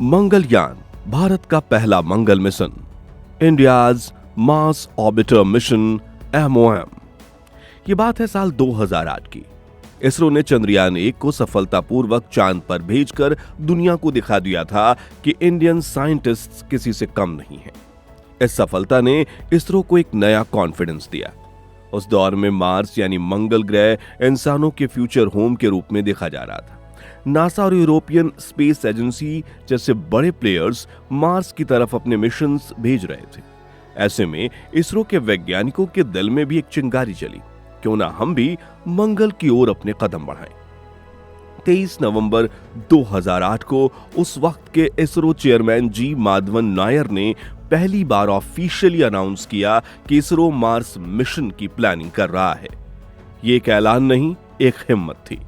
मंगलयान, भारत का पहला मंगल mission, India's Mars orbiter mission MOM। ये बात है साल 2008 की। इसरो ने चंद्रयान 1 को सफलतापूर्वक चांद पर भेजकर दुनिया को दिखा दिया था कि इंडियन साइंटिस्ट्स किसी से कम नहीं हैं। इस सफलता ने इसरो को एक नया कॉन्फिडेंस दिया। उस दौर में मार्स यानी मंगल ग्रह इंसानों के फ्यूचर होम के रूप में देखा जा रहा था। नासा और यूरोपियन स्पेस एजेंसी जैसे बड़े प्लेयर्स मार्स की तरफ अपने मिशंस भेज रहे थे। ऐसे में इसरो के वैज्ञानिकों के दिल में भी एक चिंगारी चली, क्यों ना हम भी मंगल की ओर अपने कदम बढ़ाएं। 23 नवंबर 2008 को उस वक्त के इसरो चेयरमैन जी माधवन नायर ने पहली बार ऑफिशियली अनाउंस किया कि इसरो मार्स मिशन की प्लानिंग कर रहा है। ये एक ऐलान नहीं, एक हिम्मत थी।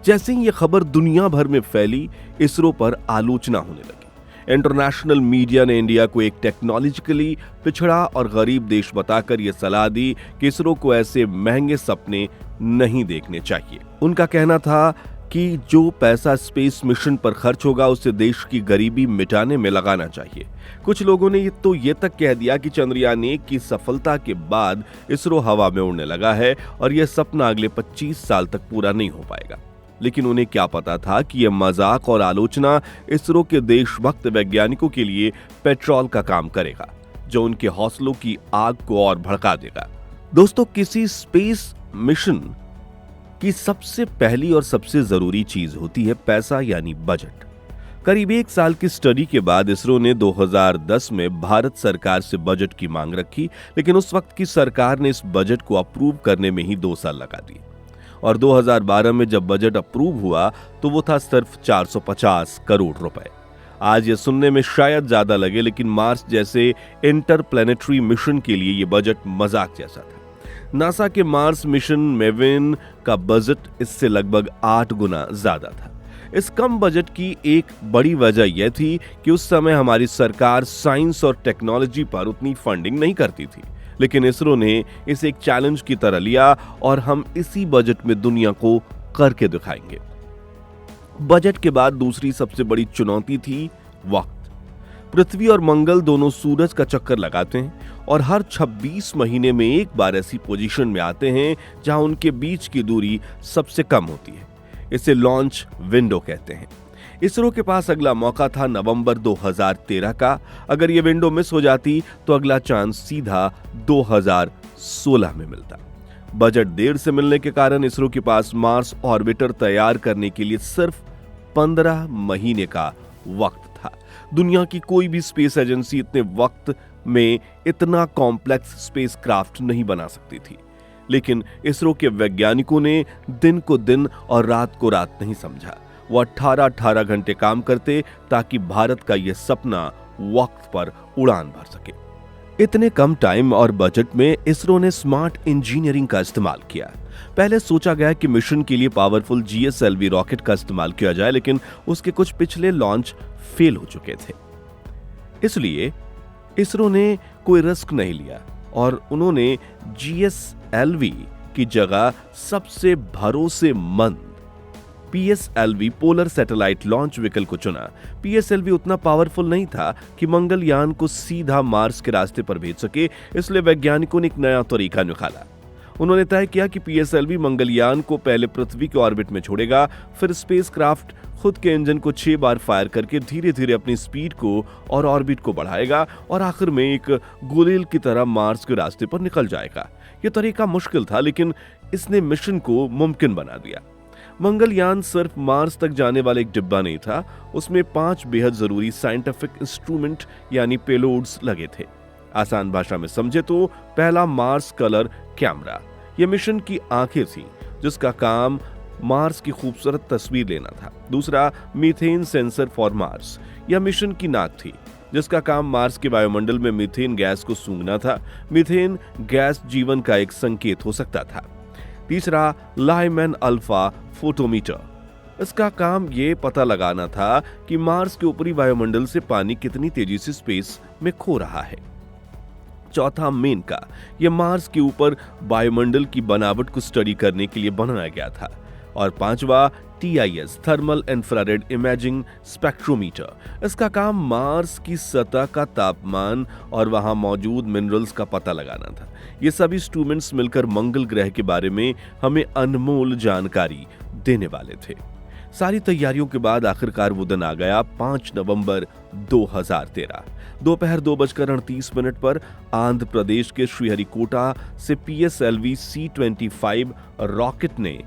जैसे ही ये खबर दुनिया भर में फैली, इसरो पर आलोचना होने लगी। इंटरनेशनल मीडिया ने इंडिया को एक टेक्नोलॉजिकली पिछड़ा और गरीब देश बताकर यह सलाह दी कि इसरो को ऐसे महंगे सपने नहीं देखने चाहिए। उनका कहना था कि जो पैसा स्पेस मिशन पर खर्च होगा उसे देश की गरीबी मिटाने में लगाना चाहिए। कुछ लोगों ने ये तक कह दिया कि चंद्रयान 1 की सफलता के बाद इसरो हवा में उड़ने लगा है और यह सपना अगले 25 साल तक पूरा नहीं हो पाएगा। लेकिन उन्हें क्या पता था कि यह मजाक और आलोचना इसरो के देशभक्त वैज्ञानिकों के लिए पेट्रोल का काम करेगा, जो उनके हौसलों की आग को और भड़का देगा। दोस्तों, किसी स्पेस मिशन की सबसे पहली और सबसे जरूरी चीज होती है पैसा, यानी बजट। करीब 1 साल की स्टडी के बाद इसरो ने 2010 में भारत सरकार से बजट की मांग रखी, लेकिन उस वक्त की सरकार ने इस बजट को अप्रूव करने में ही 2 साल लगा दिए। और 2012 में जब बजट अप्रूव हुआ तो वो था सिर्फ 450 करोड़ रुपए। आज ये सुनने में शायद ज्यादा लगे, लेकिन मार्स जैसे इंटरप्लैनेटरी मिशन के लिए ये बजट मजाक जैसा था। नासा के मार्स मिशन मेविन का बजट इससे लगभग 8 गुना ज्यादा था। इस कम बजट की एक बड़ी वजह यह थी कि उस समय हमारी सरकार साइंस और टेक्नोलॉजी पर उतनी फंडिंग नहीं करती थी। लेकिन इसरो ने इसे एक चैलेंज की तरह लिया और हम इसी बजट में दुनिया को करके दिखाएंगे। बजट के बाद दूसरी सबसे बड़ी चुनौती थी वक्त। पृथ्वी और मंगल दोनों सूरज का चक्कर लगाते हैं और हर 26 महीने में एक बार ऐसी पोजीशन में आते हैं जहां उनके बीच की दूरी सबसे कम होती है। इसे लॉन्च विंडो कहते हैं। इसरो के पास अगला मौका था नवंबर 2013 का। अगर ये विंडो मिस हो जाती तो अगला चांस सीधा 2016 में मिलता। बजट देर से मिलने के कारण इसरो के पास मार्स ऑर्बिटर तैयार करने के लिए सिर्फ 15 महीने का वक्त था। दुनिया की कोई भी स्पेस एजेंसी इतने वक्त में इतना कॉम्प्लेक्स स्पेसक्राफ्ट नहीं बना सकती थी। लेकिन इसरो के वैज्ञानिकों ने दिन को दिन और रात को रात नहीं समझा। वो 18 घंटे काम करते ताकि भारत का यह सपना वक्त पर उड़ान भर सके। इतने कम टाइम और बजट में इसरो ने स्मार्ट इंजीनियरिंग का इस्तेमाल किया। पहले सोचा गया कि मिशन के लिए पावरफुल GSLV रॉकेट का इस्तेमाल किया जाए, लेकिन उसके कुछ पिछले लॉन्च फेल हो चुके थे। इसलिए इसरो ने कोई रिस्क नहीं लिया और उन्होंने GSLV की जगह सबसे भरोसेमंद PSLV polar satellite launch vehicle को चुना। PSLV उतना पावरफुल नहीं था कि मंगलयान को सीधा मार्स के रास्ते पर भेज सके, इसलिए वैज्ञानिकों ने एक नया तरीका निकाला। उन्होंने तय किया कि PSLV मंगलयान को पहले पृथ्वी के ऑर्बिट में छोड़ेगा, फिर स्पेसक्राफ्ट खुद के इंजन को 6 बार फायर करके धीरे धीरे अपनी स्पीड को और ऑर्बिट को बढ़ाएगा और आखिर में एक गुलेल की तरह मार्स के रास्ते पर निकल जाएगा। यह तरीका मुश्किल था, लेकिन इसने मिशन को मुमकिन बना दिया। मंगलयान सिर्फ मार्स तक जाने वाला एक डिब्बा नहीं था, उसमें 5 बेहद जरूरी साइंटिफिक इंस्ट्रूमेंट यानी पेलोड्स लगे थे। आसान भाषा में समझे तो पहला मार्स कलर कैमरा, यह मिशन की आंखें थी जिसका काम मार्स की खूबसूरत तस्वीर लेना था। दूसरा मीथेन सेंसर फॉर मार्स, यह मिशन की नाक थी जिसका काम मार्स के वायुमंडल में मीथेन गैस को सूंघना था। मीथेन गैस जीवन का एक संकेत हो सकता था। तीसरा लाइमैन अल्फा फोटोमीटर, इसका काम यह पता लगाना था कि मार्स के ऊपरी वायुमंडल से पानी कितनी तेजी से स्पेस में खो रहा है। चौथा मेन का, यह मार्स के ऊपर वायुमंडल की बनावट को स्टडी करने के लिए बनाया गया था। और 5वां TIS thermal infrared imaging spectrometer. इसका काम मार्स की सतह का तापमान और वहां मौजूद मिनरल्स का पता लगाना था। ये सभी इंस्ट्रूमेंट्स मिलकर मंगल ग्रह के बारे में हमें अनमोल जानकारी देने वाले थे। सारी तैयारियों के बाद आखिरकार वो दिन आ गया, 5 नवंबर 2013 दोपहर 2:38 पर आंध्र प्रदेश के श्रीहरिकोटा से PSLV C-25 रॉकेट ने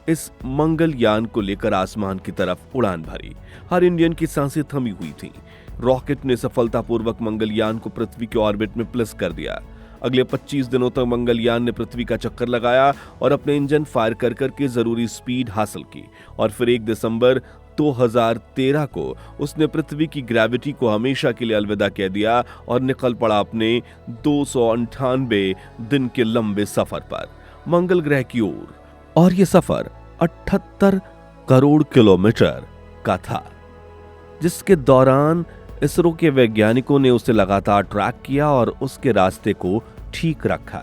इस मंगलयान को लेकर आसमान की तरफ उड़ान भरी। हर इंडियन की सांसें थमी हुई थीं। रॉकेट ने सफलतापूर्वक मंगलयान को पृथ्वी के ऑर्बिट में प्लेस कर दिया। अगले 25 दिनों तक मंगलयान ने पृथ्वी का चक्कर लगाया और अपने इंजन फायर कर करके जरूरी स्पीड हासिल की और फिर 1 दिसंबर 2013 को उसने पृथ्वी की ग्रेविटी को हमेशा के लिए अलविदा कह दिया और निकल पड़ा अपने 298 दिन के लंबे सफर पर मंगल ग्रह की ओर। और यह सफर 78 करोड़ किलोमीटर का था, जिसके दौरान इसरो के वैज्ञानिकों ने उसे लगातार ट्रैक किया और उसके रास्ते को ठीक रखा।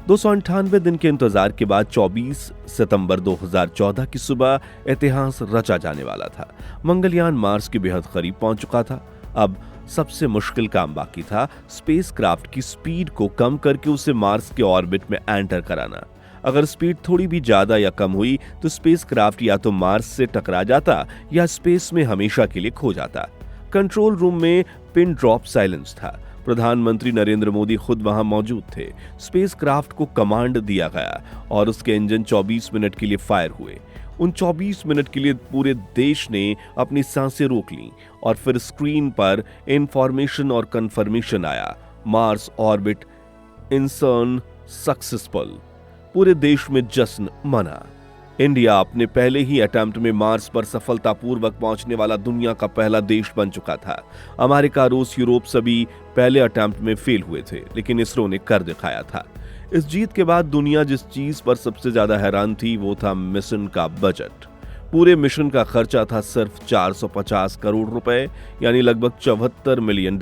298 दिन के इंतजार के बाद 24 सितंबर 2014 की सुबह इतिहास रचा जाने वाला था। मंगलयान मार्स के बेहद करीब पहुंच चुका था। अब सबसे मुश्किल काम बाकी था, स्पेसक्राफ्ट की स्पीड को कम करके उसे मार्स के ऑर्बिट में एंटर कराना। अगर स्पीड थोड़ी भी ज्यादा या कम हुई तो स्पेसक्राफ्ट या तो मार्स से टकरा जाता या स्पेस में हमेशा के लिए खो जाता। कंट्रोल रूम में पिन ड्रॉप साइलेंस था। प्रधानमंत्री नरेंद्र मोदी खुद वहां मौजूद थे। स्पेसक्राफ्ट को कमांड दिया गया और उसके इंजन 24 मिनट के लिए फायर हुए। उन 24 मिनट के लिए पूरे देश ने अपनी सांसें रोक लीं और फिर स्क्रीन पर इंफॉर्मेशन और कंफर्मेशन आया, मार्स ऑर्बिट इंसर्न सक्सेसफुल। पूरे देश में जश्न मना। इंडिया अपने पहले ही अटेम्प्ट में मार्स पर सफलतापूर्वक पहुंचने वाला दुनिया का पहला देश बन चुका था। अमेरिका, रूस, यूरोप सभी पहले अटेम्प्ट में फेल हुए थे, लेकिन इसरो ने कर दिखाया था। इस जीत के बाद दुनिया जिस चीज पर सबसे ज्यादा हैरान थी वो था मिशन का बजट। पूरे मिशन का खर्चा था सिर्फ 450 करोड़ रुपए, यानी लगभग $74 मिलियन।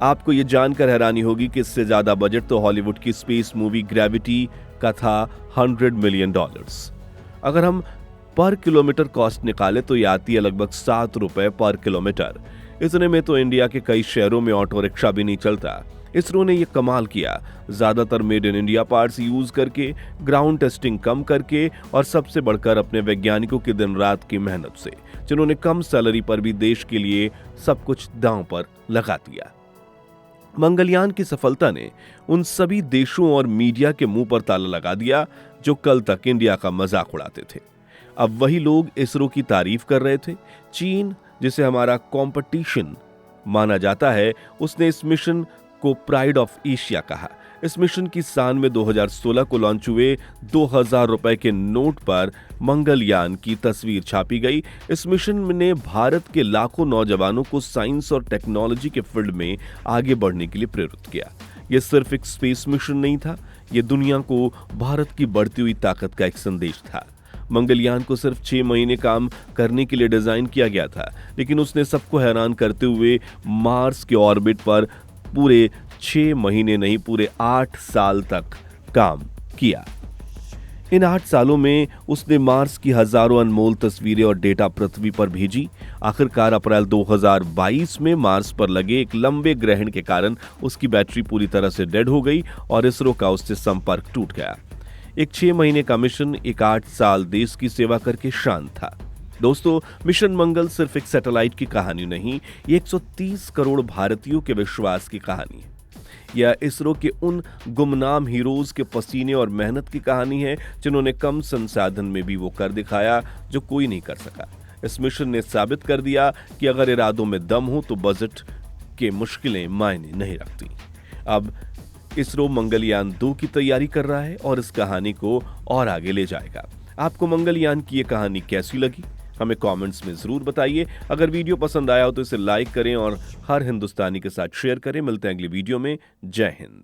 आपको ये जानकर हैरानी होगी कि इससे ज्यादा बजट तो हॉलीवुड की स्पेस मूवी ग्रेविटी का था $100 मिलियन। अगर हम पर किलोमीटर कॉस्ट निकाले तो ये आती है लगभग ₹7 पर किलोमीटर। इतने में तो इंडिया के कई शहरों में ऑटो रिक्शा भी नहीं चलता। इसरो ने यह कमाल किया, ज्यादातर made in India parts use करके, ग्राउंड टेस्टिंग कम करके और सबसे बढ़कर अपने वैज्ञानिकों की दिन रात की मेहनत से, जिन्होंने कम सैलरी पर भी देश के लिए सब कुछ दांव पर लगा दिया। मंगलयान की सफलता ने उन सभी देशों और मीडिया के मुंह पर ताला लगा दिया जो कल तक इंडिया का मजाक उड़ाते थे। अब वही लोग इसरो की तारीफ कर रहे थे। चीन, जिसे हमारा कंपटीशन माना जाता है, उसने इस मिशन को प्राइड ऑफ एशिया कहा। इस मिशन की शान में 2016 को लॉन्च हुए 2000 रुपए के नोट पर मंगलयान की तस्वीर छापी गई। इस मिशन ने भारत के लाखों नौजवानों को साइंस और टेक्नोलॉजी के फील्ड में आगे बढ़ने के लिए प्रेरित किया। यह सिर्फ एक स्पेस मिशन नहीं था, यह दुनिया को भारत की बढ़ती हुई ताकत का एक संदेश था। मंगलयान को सिर्फ 6 महीने काम करने के लिए डिजाइन किया गया था, लेकिन उसने सबको हैरान करते हुए मार्स के ऑर्बिट पर पूरे 6 महीने नहीं, पूरे 8 साल तक काम किया। इन 8 सालों में उसने मार्स की हजारों अनमोल तस्वीरें और डेटा पृथ्वी पर भेजी। आखिरकार अप्रैल 2022 में मार्स पर लगे एक लंबे ग्रहण के कारण उसकी बैटरी पूरी तरह से डेड हो गई और इसरो का उससे संपर्क टूट गया। एक 6 महीने का मिशन एक 8 साल देश की सेवा करके शांत था। दोस्तों, मिशन मंगल सिर्फ एक सैटेलाइट की कहानी नहीं, ये 130 करोड़ भारतीयों के विश्वास की कहानी है। यह इसरो के उन गुमनाम हीरोज के पसीने और मेहनत की कहानी है जिन्होंने कम संसाधन में भी वो कर दिखाया जो कोई नहीं कर सका। इस मिशन ने साबित कर दिया कि अगर इरादों में दम हो तो बजट के मुश्किलें मायने नहीं रखती। अब इसरो मंगलयान 2 की तैयारी कर रहा है और इस कहानी को और आगे ले जाएगा। आपको मंगलयान की ये कहानी कैसी लगी? हमें कमेंट्स में जरूर बताइए। अगर वीडियो पसंद आया हो तो इसे लाइक करें और हर हिंदुस्तानी के साथ शेयर करें। मिलते हैं अगली वीडियो में। जय हिंद।